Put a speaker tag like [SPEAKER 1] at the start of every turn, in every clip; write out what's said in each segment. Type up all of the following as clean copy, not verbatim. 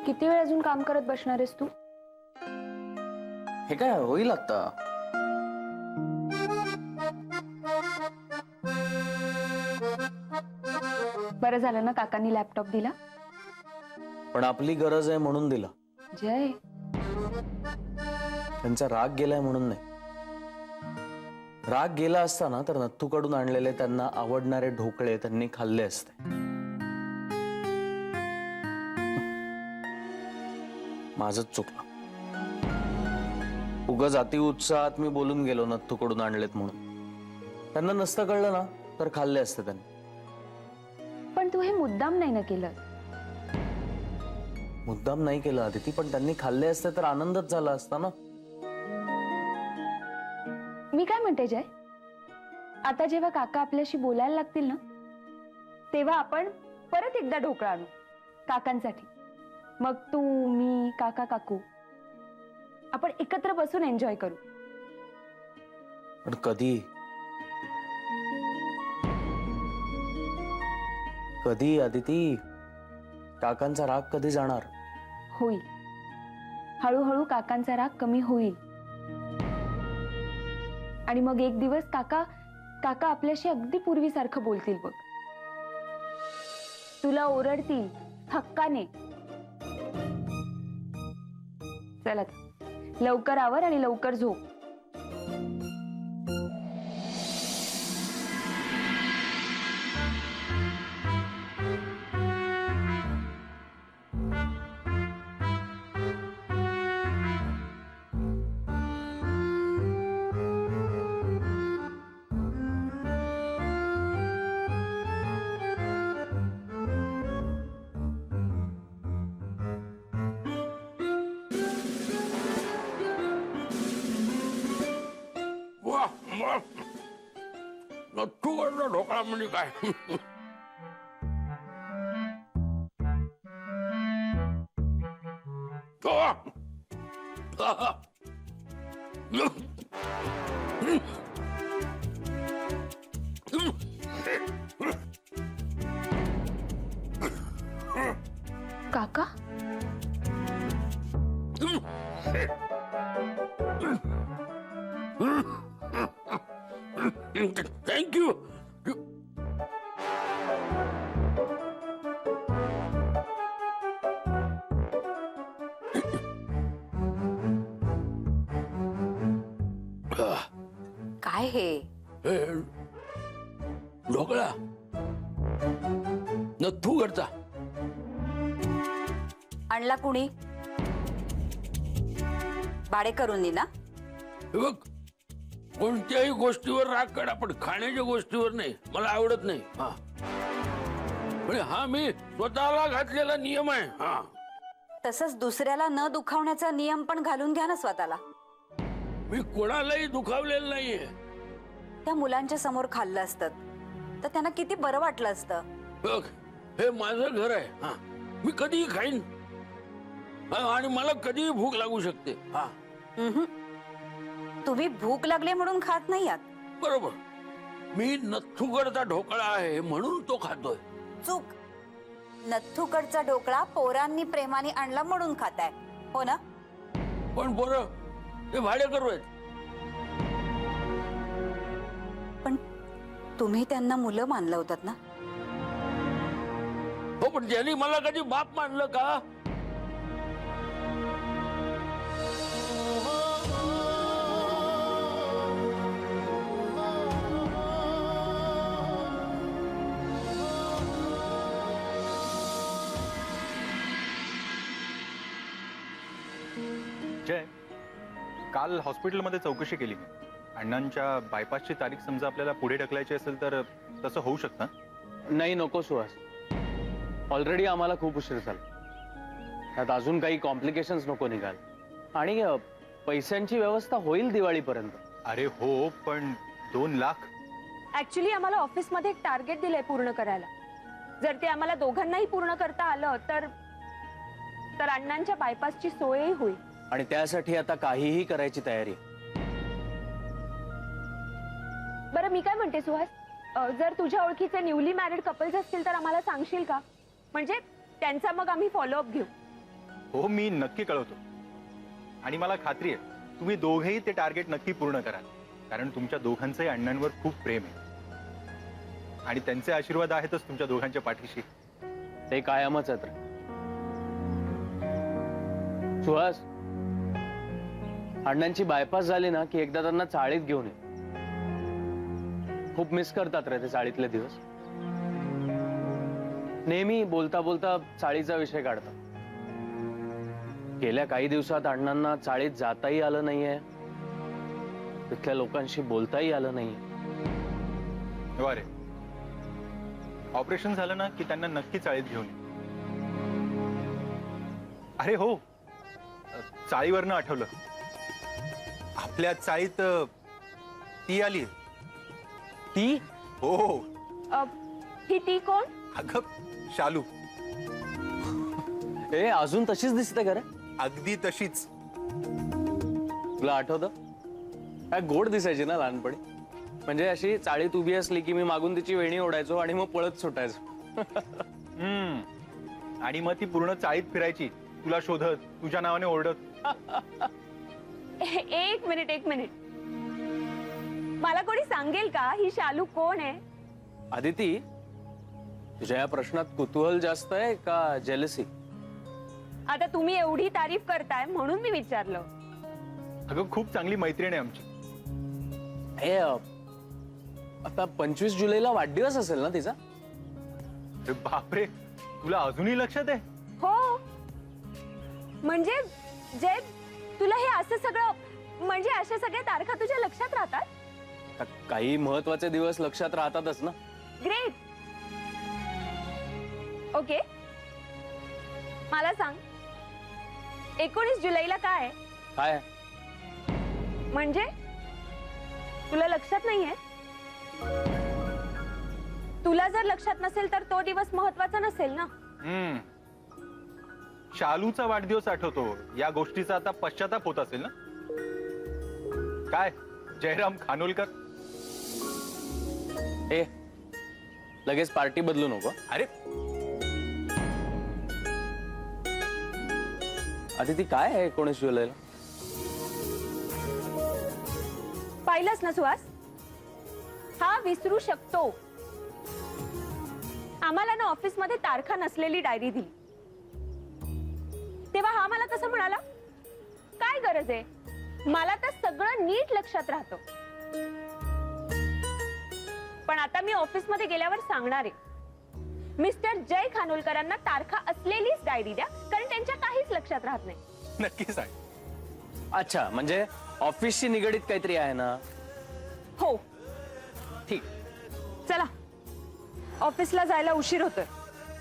[SPEAKER 1] किती वेळ अजून काम करत बसणार आहेस तू?
[SPEAKER 2] हे काय होईल आता?
[SPEAKER 1] बरं झालं ना काकांनी लॅपटॉप दिला.
[SPEAKER 2] पण आपली गरज आहे म्हणून दिला.
[SPEAKER 1] जय,
[SPEAKER 2] त्यांचा राग गेलाय म्हणून नाही. राग गेला असता ना तर नथ्थूकडून आणलेले त्यांना आवडणारे ढोकळे त्यांनी खाल्ले असते. माझंच चुकलं. उगाच अति उत्साहात मी बोलून गेलो नथ्थूकडून आणलेत म्हणून. त्यांना नसतं कळलं ना तर खाल्ले असते त्यांनी.
[SPEAKER 1] पण तू हे मुद्दाम नाही ना केलं.
[SPEAKER 2] मुद्दाम नाही केलं अदिती, पण त्यांनी खाल्ले असते तर आनंदच झाला असता ना.
[SPEAKER 1] मी काय म्हणते जय, आता जेव्हा काका आपल्याशी बोलायला लागतील ना तेव्हा आपण परत एकदा ढोकळा आणू काकांसाठी. मग तू, मी, काका, काकू आपण एकत्र बसून एन्जॉय करू.
[SPEAKER 2] पण कधी? कधी अदिती? काकांचा राग कधी जाणार?
[SPEAKER 1] होईल, हळूहळू काकांचा राग कमी होईल. आणि मग एक दिवस काका काका आपल्याशी अगदी पूर्वीसारखं बोलतील बघ. तुला ओरडतील हक्काने. चला लवकर आवर आणि लवकर झोप.
[SPEAKER 3] नथ्थूकडचा ढोकळा म्हणजे काय?
[SPEAKER 1] काका,
[SPEAKER 3] थँक्यू.
[SPEAKER 4] काय हे?
[SPEAKER 3] ढोकळा नथ्थूकडचा.
[SPEAKER 4] आणला कुणी? भाडेकरूंनी ना?
[SPEAKER 3] हे बघ, कोणत्याही गोष्टीवर राग काढा पण खाण्याच्या गोष्टीवर नाही. मला आवडत नाही. हा म्हणजे हा मी स्वतःला घातलेला नियम आहे. हा
[SPEAKER 4] तसंच दुसऱ्याला न दुखावण्याचा नियम पण घालून घ्या ना स्वतःला.
[SPEAKER 3] मी कोणालाही दुखावलेलं नाहीये.
[SPEAKER 4] त्या मुलांच्या समोर खाल्लं असतं तर त्यांना किती बरं वाटलं असतं.
[SPEAKER 3] बघ, हे माझं घर आहे. हा मी कधीही खाईन. आणि मला कधीही भूक लागू शकते. हा
[SPEAKER 4] तुम्ही भूक लागली म्हणून खात नाही आहात.
[SPEAKER 3] बरोबर. मी नथ्थूकडचा ढोकळा आहे म्हणून तो खातोय.
[SPEAKER 4] चूक. नथ्थूकडचा ढोकळा पोरांनी प्रेमाने आणला म्हणून खाताय, हो ना?
[SPEAKER 3] पण पोरं ते भाडेकरू आहेत.
[SPEAKER 4] पण तुम्ही त्यांना मुलं मानलं होतात ना?
[SPEAKER 3] हो, पण त्यांनी मला कधी बाप मानलं का?
[SPEAKER 5] जय, काल हॉस्पिटलमध्ये चौकशी केली मी. अण्णांच्या बायपासची तारीख समजा आपल्याला पुढे ढकलायची असेल तर तसं होऊ शकतं?
[SPEAKER 2] नाही, नको सुहास. ऑलरेडी आम्हाला खूप उशीर झाला. त्यात अजून काही कॉम्प्लिकेशन्स नको निघाल. आणि पैशांची व्यवस्था होईल दिवाळीपर्यंत.
[SPEAKER 5] अरे हो, पण 2 लाख.
[SPEAKER 1] ऍक्च्युली आम्हाला ऑफिसमध्ये एक टार्गेट दिलंय पूर्ण करायला. जर ते आम्हाला दोघांनाही पूर्ण करता आलं तर अण्णांच्या बायपासची सोयही होईल.
[SPEAKER 2] आणि त्यासाठी आता काहीही करायची तयारी.
[SPEAKER 1] बरं मी काय म्हणते सुहास, जर तुझ्या ओळखीचे न्यूली मॅरिड कपल्स असतील तर आम्हाला सांगशील का? म्हणजे त्यांचा मग आम्ही फॉलोअप घेऊ.
[SPEAKER 5] हो, मी नक्की कळवतो. आणि मला खात्री आहे तुम्ही दोघेही ते टार्गेट नक्की पूर्ण कराल, कारण तुमच्या दोघांचंही अण्णांवर खूप प्रेम आहे आणि त्यांचे आशीर्वाद आहेतच तुमच्या दोघांच्या पाठीशी.
[SPEAKER 2] ते कायमच आहेत रे. सुहास, अण्णांची बायपास झाली ना की एकदा त्यांना चाळीत घेऊन ये. खूप मिस करतात रे ते चाळीतले दिवस. नेहमी बोलता बोलता चाळीचा विषय काढतात. गेल्या काही दिवसात अण्णांना चाळीत जाताही आलं नाहीये, तिथल्या लोकांशी बोलताही आलं नाहीये.
[SPEAKER 5] अरे, ऑपरेशन झालं ना की त्यांना नक्की चाळीत घेऊन ये. अरे हो, चाळीवरनं आठवलं, आपल्या चाळीत ती आली.
[SPEAKER 2] ती?
[SPEAKER 5] हो,
[SPEAKER 1] ही ती कोण?
[SPEAKER 5] अगं शालू,
[SPEAKER 2] ए, अजून तशीच दिसते का रे?
[SPEAKER 5] अगदी तशीच.
[SPEAKER 2] तुला आठवतं काय गोड दिसायची ना लहानपणी? म्हणजे अशी चाळीत उभी असली की मी मागून तिची वेणी ओढायचो आणि मग पळत सुटायचो.
[SPEAKER 5] आणि मग ती पूर्ण चाळीत फिरायची, तुला शोधत, तुझ्या नावाने ओरडत.
[SPEAKER 1] एक मिनिट, मला कोणी सांगेल का ही शालू कोण आहे?
[SPEAKER 2] आदिती, तुझ्या या प्रश्नात कुतूहल जास्त आहे का जेलसी?
[SPEAKER 1] आता तुम्ही एवढी तारीफ करताय म्हणून मी विचारलं.
[SPEAKER 5] अगं खूप चांगली मैत्रीण आहे आमची.
[SPEAKER 2] हे आता 25 जुलैला वाढदिवस असेल ना तिचा?
[SPEAKER 5] अरे बापरे, तुला अजूनही लक्षात आहे?
[SPEAKER 1] हो, म्हणजे जय, तुला हे असं सगळं, म्हणजे अशा सगळ्या तारखा तुझ्या लक्षात राहतात?
[SPEAKER 2] आता काही महत्वाचे दिवस लक्षात राहतातच ना.
[SPEAKER 1] ग्रेट. ओके, मला सांग, 19 जुलैला काय आहे?
[SPEAKER 2] काय?
[SPEAKER 1] म्हणजे तुला लक्षात नाहीये? तुला जर लक्षात नसेल तर तो दिवस महत्वाचा नसेल ना.
[SPEAKER 5] शालूचा वाढदिवस आठवतो, या गोष्टीचा आता पश्चाताप होत असेल ना? काय जयराम खानोलकर?
[SPEAKER 2] ए, लगेच पार्टी बदलू नको.
[SPEAKER 5] अरे
[SPEAKER 2] आदिती, काय आहे 19 जुलैला?
[SPEAKER 1] पाहिलंस ना सुहास, हा विसरू शकतो. आम्हाला ना ऑफिस मध्ये तारखा नसलेली डायरी दिली, तेव्हा हा मला कसं म्हणाला, काय गरज आहे, मला तर सगळं नीट लक्षात राहतं. पण आता मी ऑफिस मध्ये गेल्यावर सांगणार आहे, मिस्टर जय खानोलकरांना तारखा असलेलीच डायरी द्या, कारण त्यांच्या काहीच लक्षात राहत नाही.
[SPEAKER 5] नक्की सांग.
[SPEAKER 2] अच्छा, म्हणजे ऑफिसशी निगडीत काहीतरी आहे ना?
[SPEAKER 1] हो,
[SPEAKER 2] ठीक.
[SPEAKER 1] चला, ऑफिसला जायला उशीर होतोय.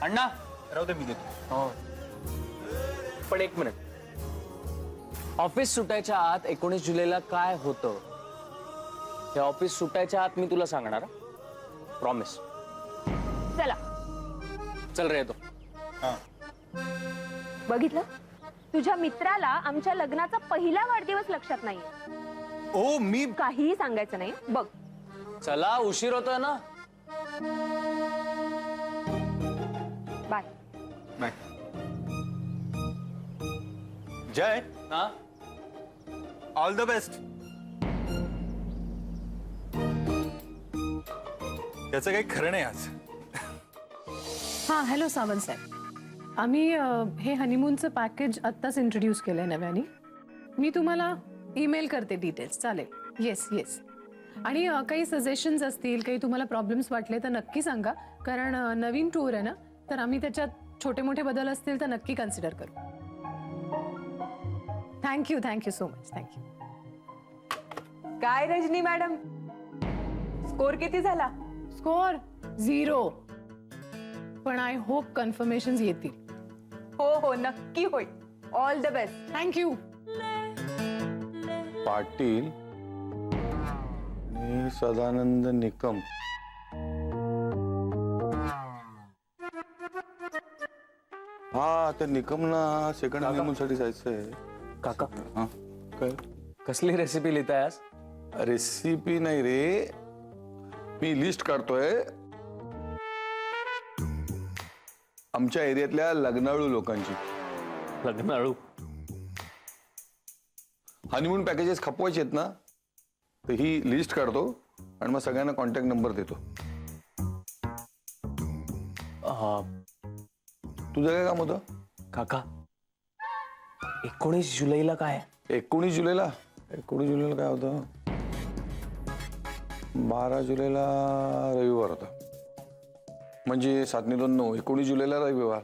[SPEAKER 2] अण्णा,
[SPEAKER 5] राहू दे, मी देतो.
[SPEAKER 2] हो, पण एक मिनिट. ऑफिस सुटायच्या आत 19 जुलैला काय होतं हे ऑफिस सुटायच्या आत मी तुला सांगणार. प्रॉमिस.
[SPEAKER 1] चला.
[SPEAKER 2] चल रे, येतो.
[SPEAKER 5] हा.
[SPEAKER 1] बघितलं, तुझ्या मित्राला आमच्या लग्नाचा पहिला वाढदिवस लक्षात नाही.
[SPEAKER 5] ओ, मी
[SPEAKER 1] काहीही सांगायचं नाही बघ.
[SPEAKER 2] चला, उशीर होतोय ना.
[SPEAKER 1] बाय.
[SPEAKER 5] नाही. जय,
[SPEAKER 2] हा,
[SPEAKER 5] ऑल द बेस्ट. त्याचं काही खरं नाही आज.
[SPEAKER 6] हां, हॅलो सावंत साहेब. आम्ही हे हनीमूनचं पॅकेज आत्ताच इंट्रोड्यूस केलं आहे नव्याने. मी तुम्हाला ईमेल करते डिटेल्स. चालेल? Yes yes. आणि काही सजेशन्स असतील, काही तुम्हाला प्रॉब्लेम्स वाटले तर नक्की सांगा, कारण नवीन टूर आहे ना, तर आम्ही त्याच्यात छोटे मोठे बदल असतील तर नक्की कन्सिडर करू. Thank you so much. थँक्यू.
[SPEAKER 1] काय रजनी मॅडम, स्कोर किती झाला?
[SPEAKER 6] स्कोर 0. पण आय होप कन्फर्मेशन्स येतील.
[SPEAKER 1] हो, नक्की होईल. All the best.
[SPEAKER 6] Thank you.
[SPEAKER 7] Patil आणि सदानंद निकम. हा, त्या निकमना सेकंड हनीमून साठी जायचंय.
[SPEAKER 2] काका,
[SPEAKER 7] हा, काय
[SPEAKER 2] कसली रेसिपी लिहिताय आज?
[SPEAKER 7] रेसिपी नाही रे, मी लिस्ट काढतोय आमच्या एरियातल्या लग्नाळू लोकांची.
[SPEAKER 2] लग्नाळू.
[SPEAKER 7] हनीमून पॅकेजेस खपवायचे आहेत ना, तर ही लिस्ट काढतो आणि मग सगळ्यांना कॉन्टॅक्ट नंबर देतो. तुझं काय काम होतं?
[SPEAKER 2] काका 19 जुलैला काय?
[SPEAKER 7] 19 जुलैला काय होतं? 12 जुलैला रविवार होता, म्हणजे 7 ने 2 9. 19 जुलैला रविवार.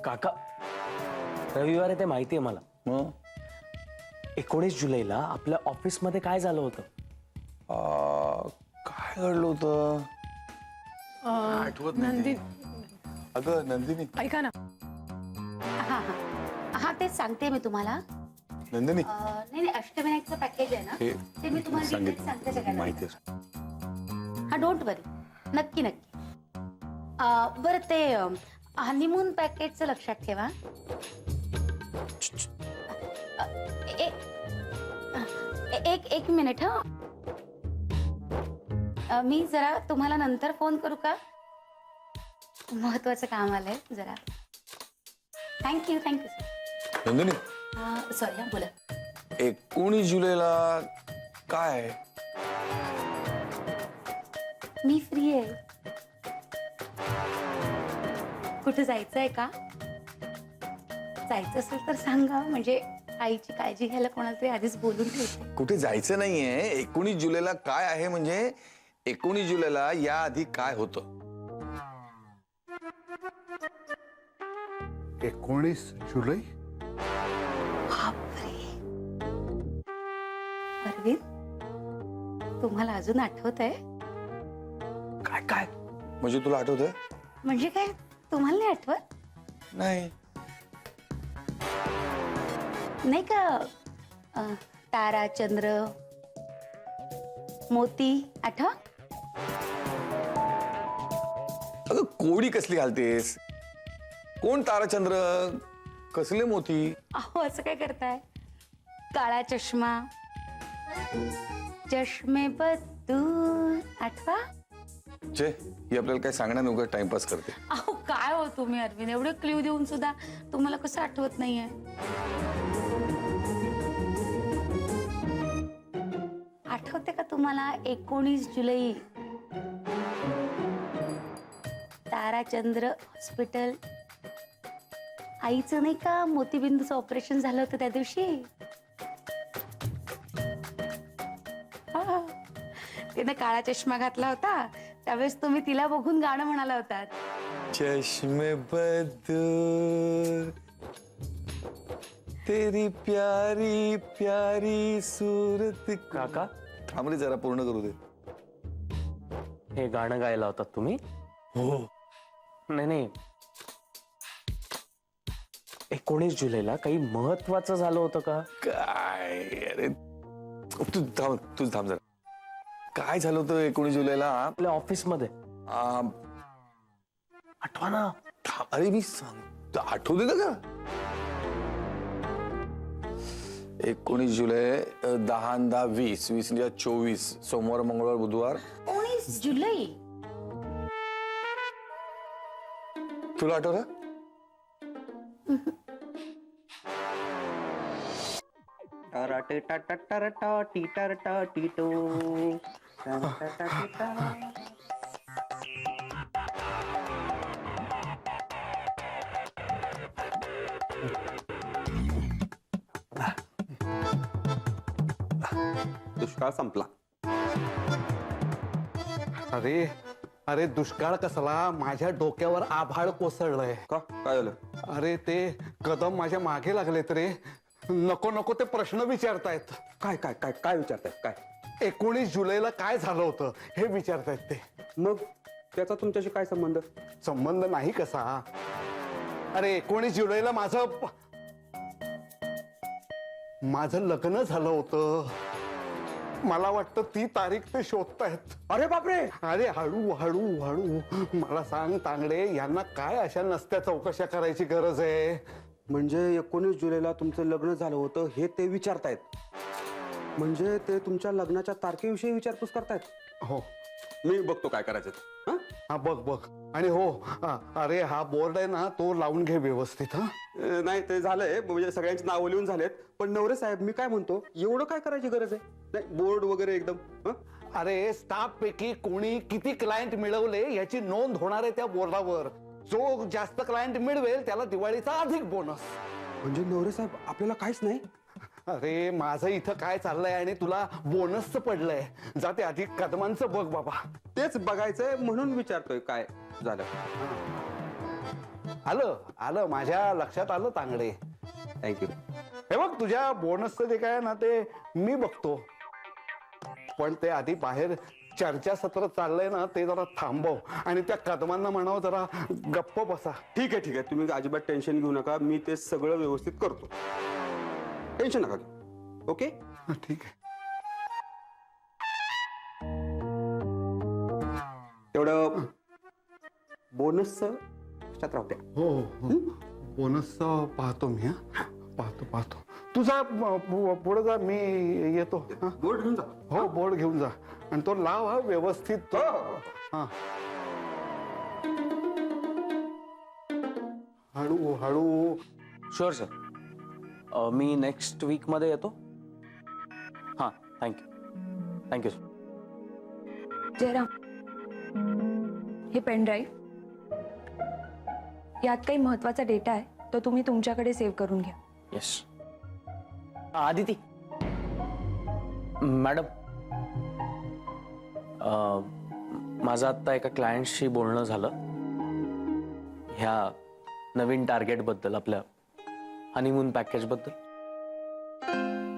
[SPEAKER 8] काका रविवार आहे ते माहिती आहे मला.
[SPEAKER 7] मग
[SPEAKER 8] 19 जुलैला आपल्या ऑफिसमध्ये काय झालं होतं?
[SPEAKER 7] काय घडलं होतं? आठवत नाही. अगं नंदिनी,
[SPEAKER 6] ऐका ना,
[SPEAKER 9] हा हा हा तेच सांगते मी तुम्हाला.
[SPEAKER 7] नंदिनी
[SPEAKER 9] नाही नाही अष्टविनायकचं पॅकेज आहे ना,
[SPEAKER 7] हे
[SPEAKER 9] ते मी तुम्हाला details सांगते सगळ्यांना.
[SPEAKER 7] माहिती आहे.
[SPEAKER 9] हा डोंट वरी, नक्की नक्की. बरं ते हनीमून पॅकेजचं लक्षात ठेवा. एक मिनिट हा. मी जरा तुम्हाला नंतर फोन करू का? महत्वाचं काम आलंय जरा. Thank you sir.
[SPEAKER 7] नंदिनी
[SPEAKER 9] सॉरी हा बोला.
[SPEAKER 7] 19 जुलैला काय?
[SPEAKER 9] मी फ्री आहे. कुठे जायचंय का? जायचं असेल तर सांगा, म्हणजे आईची काळजी घ्यायला कोणाला तरी आधीच बोलून ठेवते.
[SPEAKER 7] कुठे जायचं नाहीये. 19 जुलैला काय आहे म्हणजे 19 जुलैला या आधी काय होतं?
[SPEAKER 10] 19 जुलै.
[SPEAKER 9] बापरे. अरविंद, तुम्हाला अजून आठवत आहे?
[SPEAKER 7] काय काय म्हणजे तुला आठवतंय?
[SPEAKER 9] म्हणजे काय तुम्हाला नाही आठवत?
[SPEAKER 7] नाही.
[SPEAKER 9] नाही का तारा चंद्र मोती आठव?
[SPEAKER 7] अगं कोडी कसली घालतेस? कोण ताराचंद्र, कसले मोती?
[SPEAKER 9] अहो असं काय करताय? काळा चष्मा, चष्मे बदून आठवा?
[SPEAKER 7] चे ही आपल्याला काय सांगणार नव्हतं, टाइमपास करते.
[SPEAKER 9] अहो काय हो तुम्ही अरविंद, एवढे क्ल्यू देऊन सुद्धा तुम्हाला कसं आठवत नाहीये? आठवते का तुम्हाला 19 जुलै ताराचंद्र हॉस्पिटल, आईचं नाही का मोतीबिंदूचं ऑपरेशन झालं होतं त्या दिवशी? हा. तिने काळा चष्मा घातला होता, त्यावेळेस तुम्ही तिला बघून गाणं म्हणाला होता.
[SPEAKER 7] चष्मे बदूर तेरी प्यारी प्यारी सूरत.
[SPEAKER 8] काका
[SPEAKER 7] थांब रे जरा पूर्ण करू दे.
[SPEAKER 8] हे गाणं गायला होतात तुम्ही?
[SPEAKER 7] हो.
[SPEAKER 8] नाही नाही 19 जुलैला काही महत्वाचं झालं होतं का?
[SPEAKER 7] काय अरे तू थांब जरा. काय झालं होतं 19 जुलैला
[SPEAKER 8] आपल्या ऑफिसमध्ये?
[SPEAKER 7] आठवा ना. अरे मी सांग, आठवू दे का? 19 जुलै 10 10 20 20 24 सोमवार मंगळवार बुधवार.
[SPEAKER 9] 19 जुलै.
[SPEAKER 7] तुला आठवलं?
[SPEAKER 11] दुष्काळ संपला.
[SPEAKER 10] अरे अरे दुष्काळ कसला, माझ्या डोक्यावर आभाळ कोसळलंय.
[SPEAKER 11] का काय झालं?
[SPEAKER 10] अरे ते कदम माझ्या मागे लागलेत रे. नको नको ते प्रश्न विचारतायत.
[SPEAKER 11] काय काय काय काय विचारताय? काय
[SPEAKER 10] 19 जुलैला काय झालं होतं हे विचारतायत ते.
[SPEAKER 11] मग त्याचा तुमच्याशी काय संबंध?
[SPEAKER 10] संबंध नाही कसा. अरे 19 जुलैला माझं लग्न झालं होतं. मला वाटतं ती तारीख ते शोधतायत.
[SPEAKER 11] अरे बापरे.
[SPEAKER 10] अरे हळू हळू हळू. मला सांग तांगडे, यांना काय अशा नसत्या चौकशा करायची गरज आहे?
[SPEAKER 11] म्हणजे 19 जुलैला तुमचं लग्न झालं होतं हे ते विचारतायत. म्हणजे ते तुमच्या लग्नाच्या तारखेविषयी विचारपूस करतायत.
[SPEAKER 10] हो.
[SPEAKER 11] मी बघतो काय करायचं ते. हं?
[SPEAKER 10] हा बघ बघ. आणि हो अरे हा बोर्ड आहे ना तो लावून घे व्यवस्थित. हा
[SPEAKER 11] नाही ते झालंय म्हणजे सगळ्यांची नावं लिहून झालेत. पण नवरे साहेब मी काय म्हणतो एवढं काय करायची गरज आहे? नाही बोर्ड वगैरे एकदम. हं?
[SPEAKER 10] अरे स्टाफ पैकी कोणी किती क्लायंट मिळवले याची नोंद होणार आहे त्या बोर्डावर. जो जास्त क्लायंट मिळवेल त्याला दिवाळीचा अधिक बोनस.
[SPEAKER 11] म्हणजे नवरे साहेब आपल्याला काहीच नाही?
[SPEAKER 10] अरे माझं इथं काय चाललंय आणि तुला बोनसचं पडलंय. जाते अधिक कदमांचं बघ बाबा.
[SPEAKER 11] तेच बघायचंय म्हणून विचारतोय काय झालं.
[SPEAKER 10] आलं आलं माझ्या लक्षात आलं तांगडे.
[SPEAKER 11] थँक्यू.
[SPEAKER 10] हे बघ तुझ्या बोनसचं जे काय आहे ना ते मी बघतो. पण ते आधी बाहेर चर्चासत्र चाललंय ना ते जरा थांबव आणि त्या कदमांना म्हणावं जरा गप्प बसा.
[SPEAKER 11] ठीक आहे तुम्ही अजिबात टेन्शन घेऊ नका. मी ते सगळं व्यवस्थित करतो. टेन्शन नका घेऊ. ओके
[SPEAKER 10] ठीक आहे.
[SPEAKER 11] तेवढं बोनसचं लक्षात राहू द्या.
[SPEAKER 10] हो हो बोनसचं पाहतो मी. हा पाहतो तुझा पुढे जा मी येतो. हा?
[SPEAKER 11] बोर्ड घेऊन जा.
[SPEAKER 10] हो बोर्ड घेऊन जा आणि तो लाव हा व्यवस्थित. हा हळू हळू.
[SPEAKER 2] Sure sir. मी नेक्स्ट वीकमध्ये येतो. हां थँक्यू सर.
[SPEAKER 1] जयराम, हे पेन ड्राईव्ह यात काही महत्वाचा डेटा आहे तो तुम्ही तुमच्याकडे सेव्ह करून घ्या.
[SPEAKER 2] येस. आदिती मॅडम, माझं आत्ता एका क्लायंटशी बोलणं झालं ह्या नवीन टार्गेटबद्दल, आपल्या हनीमून पॅकेजबद्दल.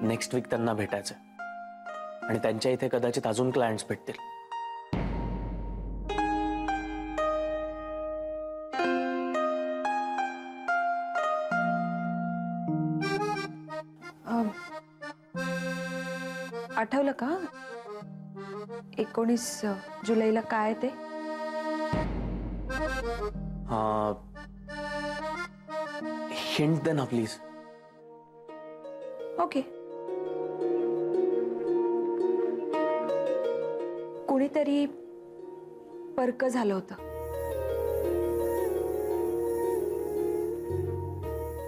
[SPEAKER 2] नेक्स्ट वीक त्यांना भेटायचं आणि त्यांच्या इथे कदाचित अजून क्लायंट्स भेटतील.
[SPEAKER 1] आठवलं का 19 जुलैला काय ते?
[SPEAKER 2] हिंट दे ना प्लीज.
[SPEAKER 1] ओके. कुणीतरी परक झालं होतं.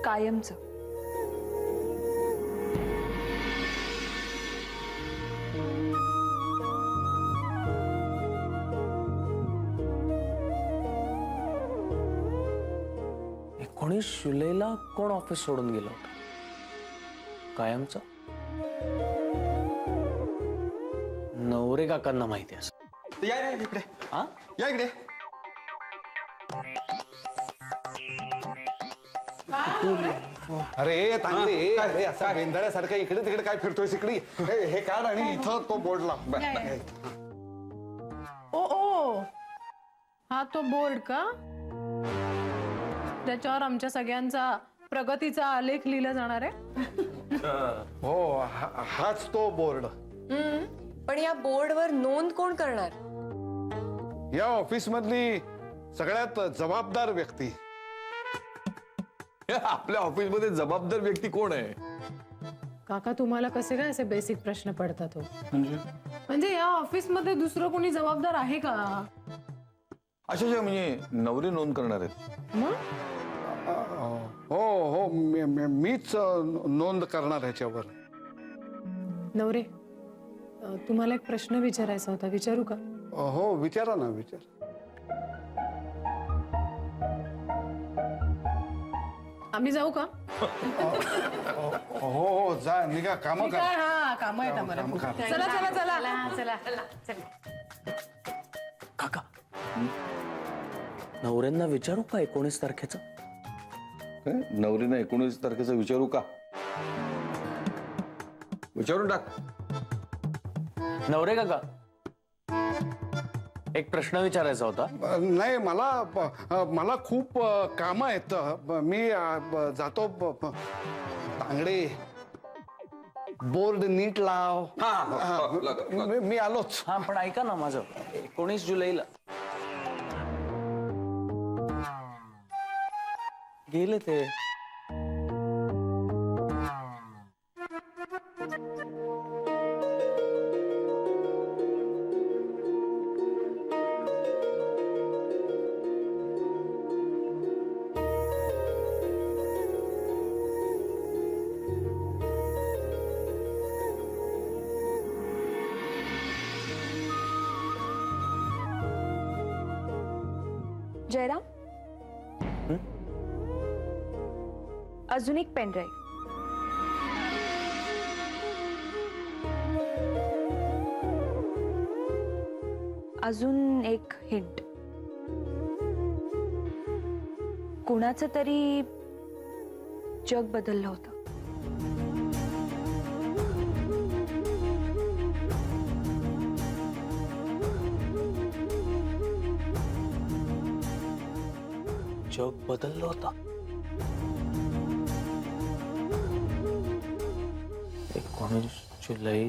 [SPEAKER 1] कायमचं.
[SPEAKER 2] जुलैला कोण ऑफिस सोडून गेलं होतं? कायमचं? नवरे काकांना माहिती असं.
[SPEAKER 11] या इकडे.
[SPEAKER 2] हा
[SPEAKER 11] या इकडे.
[SPEAKER 10] अरे तांगडे अरे असा वेंधळ्यासारखं इकडे तिकडे काय फिरतोय? इकडे हे काढ आणि इथं तो बोर्ड लाव.
[SPEAKER 6] ओ हा तो बोर्ड का त्याच्यावर आमच्या सगळ्यांचा प्रगतीचा आलेख लिहिला जाणार आहे?
[SPEAKER 10] हो हाच तो बोर्ड.
[SPEAKER 9] पण या बोर्डवर नोंद कोण करणार?
[SPEAKER 10] या ऑफिस मधली सगळ्यात जबाबदार व्यक्ती.
[SPEAKER 7] आपल्या ऑफिस मध्ये जबाबदार व्यक्ती कोण आहे?
[SPEAKER 6] काका तुम्हाला कसे काय असे बेसिक प्रश्न पडतात हो? म्हणजे या ऑफिस मध्ये दुसरं कोणी जबाबदार आहे का?
[SPEAKER 7] अच्छा म्हणजे नवरी नोंद करणार आहेत.
[SPEAKER 6] मग
[SPEAKER 10] हो हो मीच नोंद करणार ह्याच्यावर.
[SPEAKER 6] नवरे तुम्हाला एक प्रश्न विचारायचा होता, विचारू का?
[SPEAKER 10] हो विचारा ना विचार.
[SPEAKER 6] आम्ही जाऊ का?
[SPEAKER 10] हो हो जा निघा काम करा.
[SPEAKER 6] हा काम आहेत आम्हाला. चला चला चला चला.
[SPEAKER 2] काका, नवऱ्यांना विचारू का 19 तारखेचं?
[SPEAKER 7] नवरीनं 19 तारखेचं विचारू का? विचारून टाक.
[SPEAKER 2] नवरे काका, एक प्रश्न विचारायचा होता.
[SPEAKER 10] नाही मला खूप काम आहेत. मी जातो. तांगडे बोर्ड नीट लाव. मी आलोच.
[SPEAKER 2] हा पण ऐका ना माझं. 19 जुलैला गेले ते.
[SPEAKER 1] जयराम अजून एक पेन ड्राईव्ह. अजून एक हिंट. कुणाचं तरी जग बदललं होतं.
[SPEAKER 2] जग बदललं होतं. 19 जुलै